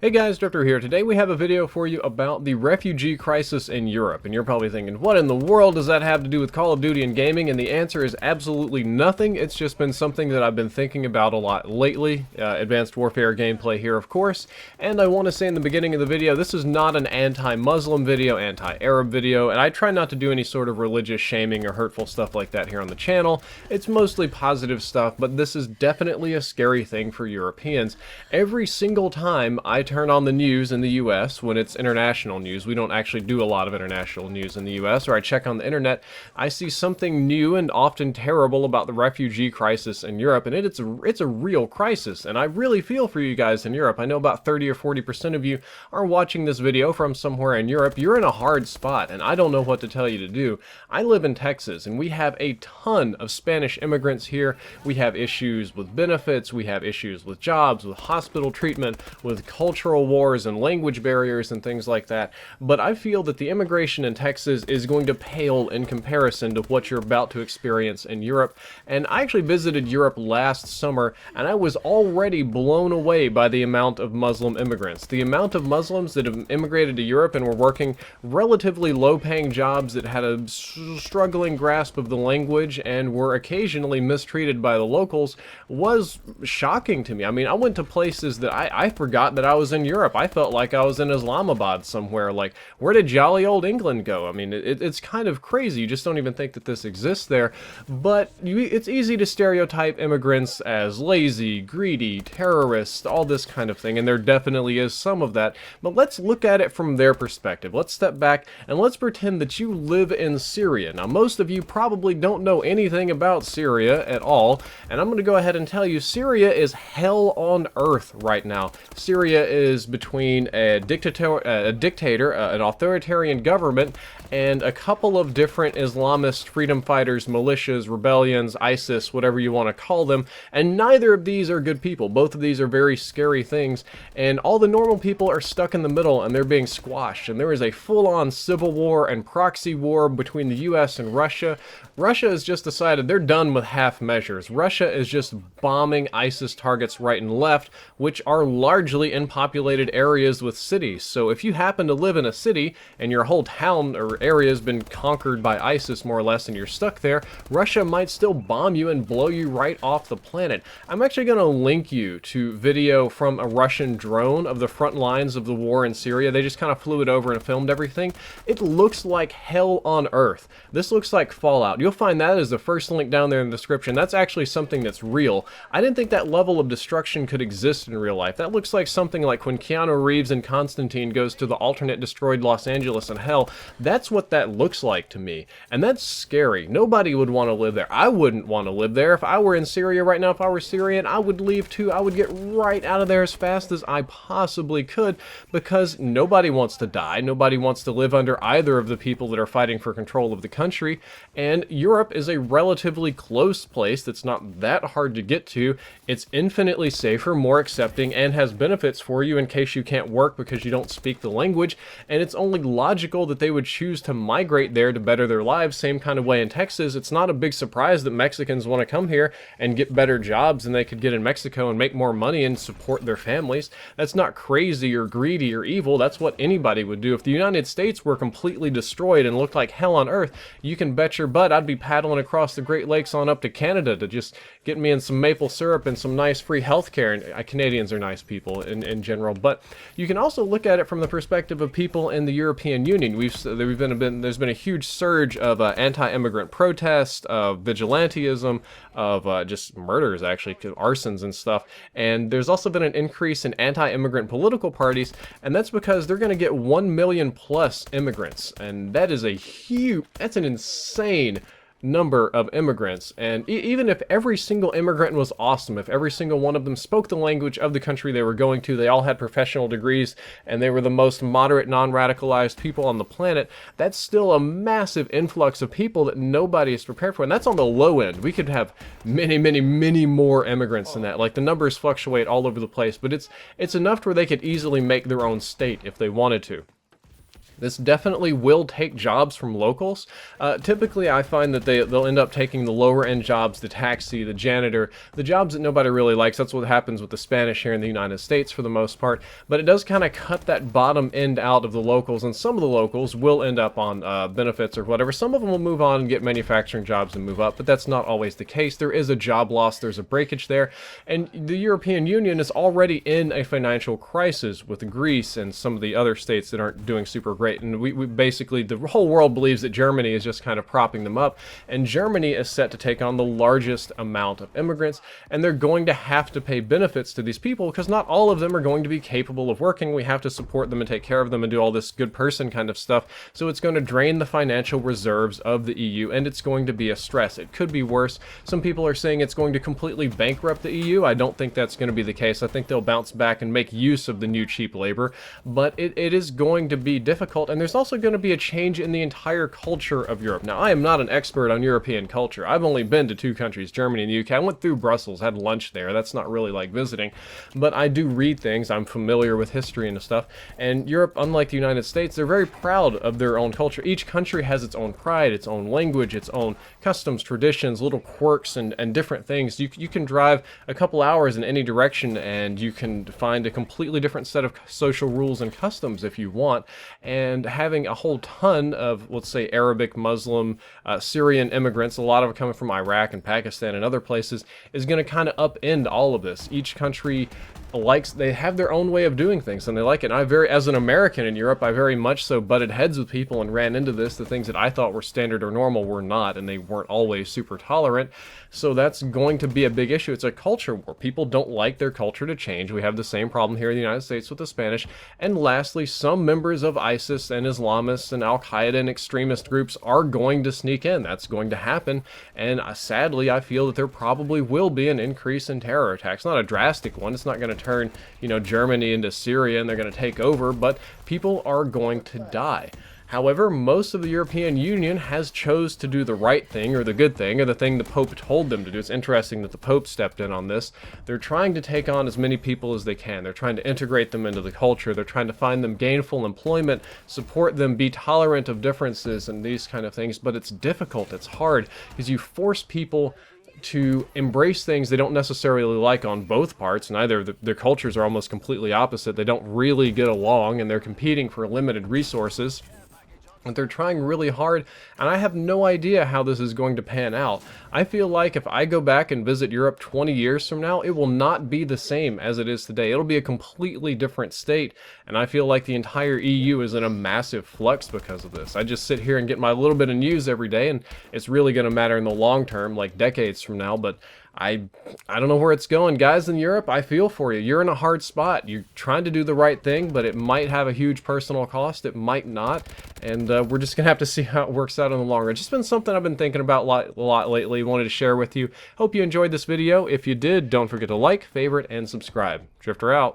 Hey guys, Drifter here. Today we have a video for you about the refugee crisis in Europe. And you're probably thinking, what in the world does that have to do with Call of Duty and gaming? And the answer is absolutely nothing. It's just been something that I've been thinking about a lot lately. Advanced Warfare gameplay here, of course. And I want to say in the beginning of the video, this is not an anti-Muslim video, anti-Arab video, and I try not to do any sort of religious shaming or hurtful stuff like that here on the channel. It's mostly positive stuff, but this is definitely a scary thing for Europeans. Every single time I turn on the news in the US, when it's international news, we don't actually do a lot of international news in the US, or I check on the internet, I see something new and often terrible about the refugee crisis in Europe, and it's a real crisis, and I really feel for you guys in Europe. I know about 30 or 40% of you are watching this video from somewhere in Europe. You're in a hard spot, and I don't know what to tell you to do. I live in Texas, and we have a ton of Spanish immigrants here. We have issues with benefits, we have issues with jobs, with hospital treatment, with cultural wars and language barriers and things like that, but I feel that the immigration in Texas is going to pale in comparison to what you're about to experience in Europe. And I actually visited Europe last summer, and I was already blown away by the amount of Muslim immigrants. The amount of Muslims that have immigrated to Europe and were working relatively low-paying jobs that had a struggling grasp of the language and were occasionally mistreated by the locals was shocking to me. I mean, I went to places that I forgot that I was in Europe. I felt like I was in Islamabad somewhere. Like, where did jolly old England go? I mean, it's kind of crazy. You just don't even think that this exists there. But it's easy to stereotype immigrants as lazy, greedy, terrorists, all this kind of thing, and there definitely is some of that. But let's look at it from their perspective. Let's step back and let's pretend that you live in Syria. Now, most of you probably don't know anything about Syria at all, and I'm going to go ahead and tell you Syria is hell on earth right now. Syria is between a dictator, an authoritarian government, and a couple of different Islamist freedom fighters, militias, rebellions, ISIS, whatever you want to call them, and neither of these are good people. Both of these are very scary things, and all the normal people are stuck in the middle, and they're being squashed, and there is a full-on civil war and proxy war between the US and Russia. Russia has just decided they're done with half measures. Russia is just bombing ISIS targets right and left, which are largely in populated areas with cities. So if you happen to live in a city and your whole town or area has been conquered by ISIS more or less and you're stuck there, Russia might still bomb you and blow you right off the planet. I'm actually going to link you to video from a Russian drone of the front lines of the war in Syria. They just kind of flew it over and filmed everything. It looks like hell on earth. This looks like Fallout. You'll find that as the first link down there in the description. That's actually something that's real. I didn't think that level of destruction could exist in real life. That looks like something like when Keanu Reeves in Constantine goes to the alternate destroyed Los Angeles and hell. That's what that looks like to me. And that's scary. Nobody would want to live there. I wouldn't want to live there. If I were in Syria right now, if I were Syrian, I would leave too. I would get right out of there as fast as I possibly could, because nobody wants to die. Nobody wants to live under either of the people that are fighting for control of the country. And Europe is a relatively close place that's not that hard to get to. It's infinitely safer, more accepting, and has benefits for you in case you can't work because you don't speak the language, and it's only logical that they would choose to migrate there to better their lives. Same kind of way in Texas. It's not a big surprise that Mexicans want to come here and get better jobs than they could get in Mexico and make more money and support their families. That's not crazy or greedy or evil. That's what anybody would do. If the United States were completely destroyed and looked like hell on earth, you can bet your butt I'd be paddling across the Great Lakes on up to Canada to just get me in some maple syrup and some nice free health care. And Canadians are nice people in general, but you can also look at it from the perspective of people in the European Union. There's been a huge surge of anti-immigrant protests, of vigilantism, of just murders, actually, arsons and stuff. And there's also been an increase in anti-immigrant political parties, and that's because they're going to get 1 million plus immigrants, and that is that's an insane number of immigrants. And even if every single immigrant was awesome, if every single one of them spoke the language of the country they were going to, they all had professional degrees, and they were the most moderate, non-radicalized people on the planet, that's still a massive influx of people that nobody is prepared for. And that's on the low end. We could have many, many, many more immigrants than that. Like, the numbers fluctuate all over the place, but it's enough to where they could easily make their own state if they wanted to. This definitely will take jobs from locals. Typically, I find that they'll end up taking the lower end jobs, the taxi, the janitor, the jobs that nobody really likes. That's what happens with the Spanish here in the United States for the most part. But it does kind of cut that bottom end out of the locals, and some of the locals will end up on benefits or whatever. Some of them will move on and get manufacturing jobs and move up, but that's not always the case. There is a job loss, there's a breakage there, and the European Union is already in a financial crisis with Greece and some of the other states that aren't doing super great. And we basically, the whole world believes that Germany is just kind of propping them up, and Germany is set to take on the largest amount of immigrants, and they're going to have to pay benefits to these people because not all of them are going to be capable of working. We have to support them and take care of them and do all this good person kind of stuff, so it's going to drain the financial reserves of the EU, and it's going to be a stress. It could be worse. Some people are saying it's going to completely bankrupt the EU. I don't think that's going to be the case. I think they'll bounce back and make use of the new cheap labor, but it is going to be difficult. And there's also going to be a change in the entire culture of Europe. Now, I am not an expert on European culture. I've only been to two countries, Germany and the UK. I went through Brussels, had lunch there. That's not really like visiting, but I do read things. I'm familiar with history and stuff. And Europe, unlike the United States, they're very proud of their own culture. Each country has its own pride, its own language, its own customs, traditions, little quirks, and different things. You can drive a couple hours in any direction, and you can find a completely different set of social rules and customs if you want. And having a whole ton of, let's say, Arabic, Muslim, Syrian immigrants, a lot of them coming from Iraq and Pakistan and other places, is going to kind of upend all of this. Each country they have their own way of doing things, and they like it. And as an American in Europe, I very much so butted heads with people and ran into this. The things that I thought were standard or normal were not, and they weren't always super tolerant. So that's going to be a big issue. It's a culture war. People don't like their culture to change. We have the same problem here in the United States with the Spanish. And lastly, some members of ISIS and Islamists and Al-Qaeda and extremist groups are going to sneak in. That's going to happen. And sadly, I feel that there probably will be an increase in terror attacks. Not a drastic one. It's not going to turn, Germany into Syria and they're going to take over, but people are going to die. However, most of the European Union has chose to do the right thing, or the good thing, or the thing the Pope told them to do. It's interesting that the Pope stepped in on this. They're trying to take on as many people as they can. They're trying to integrate them into the culture. They're trying to find them gainful employment, support them, be tolerant of differences and these kind of things. But it's difficult. It's hard because you force people to embrace things they don't necessarily like on both parts. Neither their cultures are almost completely opposite. They don't really get along, and they're competing for limited resources. But they're trying really hard, and I have no idea how this is going to pan out. I feel like if I go back and visit Europe 20 years from now, it will not be the same as it is today. It'll be a completely different state, and I feel like the entire EU is in a massive flux because of this. I just sit here and get my little bit of news every day, and it's really going to matter in the long term, like decades from now, but I don't know where it's going. Guys in Europe, I feel for you. You're in a hard spot. You're trying to do the right thing, but it might have a huge personal cost. It might not. And we're just going to have to see how it works out in the long run. It's just been something I've been thinking about a lot lately. Wanted to share with you. Hope you enjoyed this video. If you did, don't forget to like, favorite, and subscribe. Drifter out.